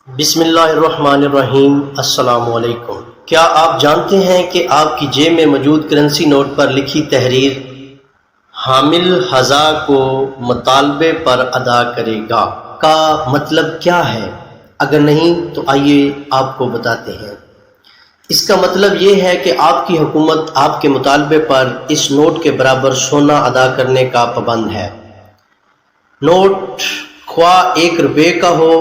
بسم اللہ الرحمن الرحیم۔ السلام علیکم۔ کیا آپ جانتے ہیں کہ آپ کی جیب میں موجود کرنسی نوٹ پر لکھی تحریر حامل ھذا کو مطالبے پر ادا کرے گا کا مطلب کیا ہے؟ اگر نہیں تو آئیے آپ کو بتاتے ہیں۔ اس کا مطلب یہ ہے کہ آپ کی حکومت آپ کے مطالبے پر اس نوٹ کے برابر سونا ادا کرنے کا پابند ہے۔ نوٹ خواہ 1 روپے کا ہو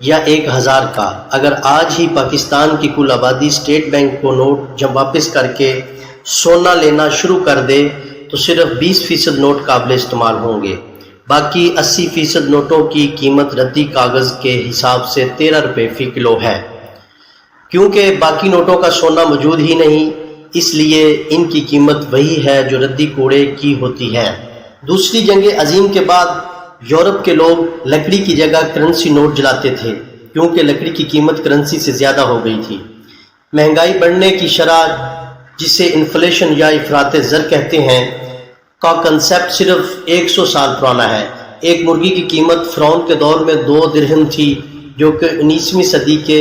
یا 1000 کا، اگر آج ہی پاکستان کی کل آبادی اسٹیٹ بینک کو نوٹ جب واپس کر کے سونا لینا شروع کر دے تو صرف 20% نوٹ قابل استعمال ہوں گے۔ باقی 80% نوٹوں کی قیمت ردی کاغذ کے حساب سے 13 روپے فی کلو ہے۔ کیونکہ باقی نوٹوں کا سونا موجود ہی نہیں، اس لیے ان کی قیمت وہی ہے جو ردی کوڑے کی ہوتی ہے۔ دوسری جنگ عظیم کے بعد یورپ کے لوگ لکڑی کی جگہ کرنسی نوٹ جلاتے تھے، کیونکہ لکڑی کی قیمت کرنسی سے زیادہ ہو گئی تھی۔ مہنگائی بڑھنے کی شرح، جسے انفلیشن یا افراط زر کہتے ہیں، کا کنسیپٹ صرف 100 سال پرانا ہے۔ ایک مرغی کی قیمت فرعون کے دور میں 2 درہم تھی، جو کہ 19ویں صدی کے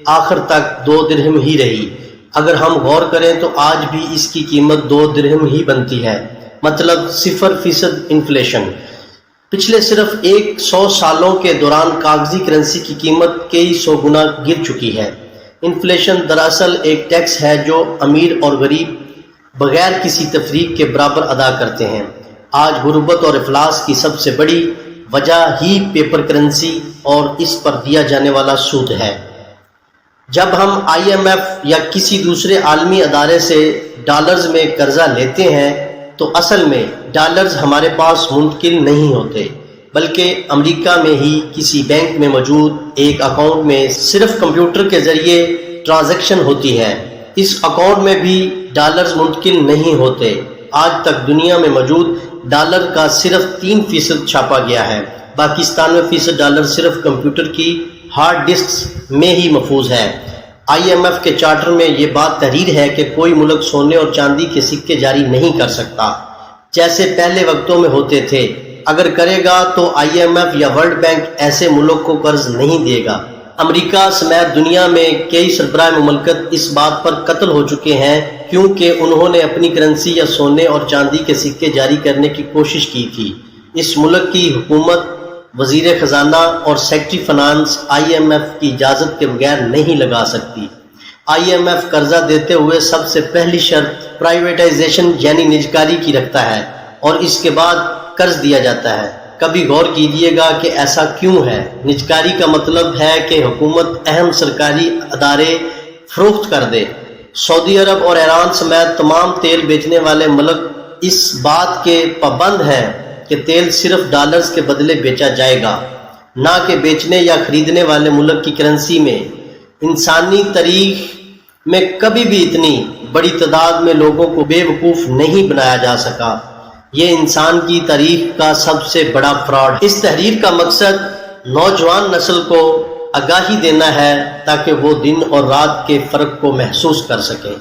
آخر تک 2 درہم ہی رہی۔ اگر ہم غور کریں تو آج بھی اس کی قیمت 2 درہم ہی بنتی ہے، مطلب 0% انفلیشن۔ پچھلے صرف 100 سالوں کے دوران کاغذی کرنسی کی قیمت کئی سو گنا گر چکی ہے۔ انفلیشن دراصل ایک ٹیکس ہے جو امیر اور غریب بغیر کسی تفریق کے برابر ادا کرتے ہیں۔ آج غربت اور افلاس کی سب سے بڑی وجہ ہی پیپر کرنسی اور اس پر دیا جانے والا سود ہے۔ جب ہم IMF یا کسی دوسرے عالمی ادارے سے ڈالرز میں قرضہ لیتے ہیں تو اصل میں ڈالرز ہمارے پاس منتقل نہیں ہوتے، بلکہ امریکہ میں ہی کسی بینک میں موجود ایک اکاؤنٹ میں صرف کمپیوٹر کے ذریعے ٹرانزیکشن ہوتی ہے۔ اس اکاؤنٹ میں بھی ڈالرز منتقل نہیں ہوتے۔ آج تک دنیا میں موجود ڈالر کا صرف 3% چھاپا گیا ہے، باقی 97% ڈالر صرف کمپیوٹر کی ہارڈ ڈسکس میں ہی محفوظ ہے۔ IMF کے چارٹر میں یہ بات تحریر ہے کہ کوئی ملک سونے اور چاندی کے سکے جاری نہیں کر سکتا، جیسے پہلے وقتوں میں ہوتے تھے۔ اگر کرے گا تو IMF یا ورلڈ بینک ایسے ملک کو قرض نہیں دے گا۔ امریکہ سمیت دنیا میں کئی سربراہ مملکت اس بات پر قتل ہو چکے ہیں کیونکہ انہوں نے اپنی کرنسی یا سونے اور چاندی کے سکے جاری کرنے کی کوشش کی تھی۔ اس ملک کی حکومت، وزیر خزانہ اور سیکرٹری فنانس IMF کی اجازت کے بغیر نہیں لگا سکتی۔ IMF قرضہ دیتے ہوئے سب سے پہلی شرط پرائیویٹائزیشن یعنی نجکاری کی رکھتا ہے اور اس کے بعد قرض دیا جاتا ہے۔ کبھی غور کیجئے گا کہ ایسا کیوں ہے؟ نجکاری کا مطلب ہے کہ حکومت اہم سرکاری ادارے فروخت کر دے۔ سعودی عرب اور ایران سمیت تمام تیل بیچنے والے ملک اس بات کے پابند ہیں کہ تیل صرف ڈالرز کے بدلے بیچا جائے گا، نہ کہ بیچنے یا خریدنے والے ملک کی کرنسی میں۔ انسانی تاریخ میں کبھی بھی اتنی بڑی تعداد میں لوگوں کو بے وقوف نہیں بنایا جا سکا۔ یہ انسان کی تاریخ کا سب سے بڑا فراڈ ہے۔ اس تحریر کا مقصد نوجوان نسل کو آگاہی دینا ہے تاکہ وہ دن اور رات کے فرق کو محسوس کر سکیں۔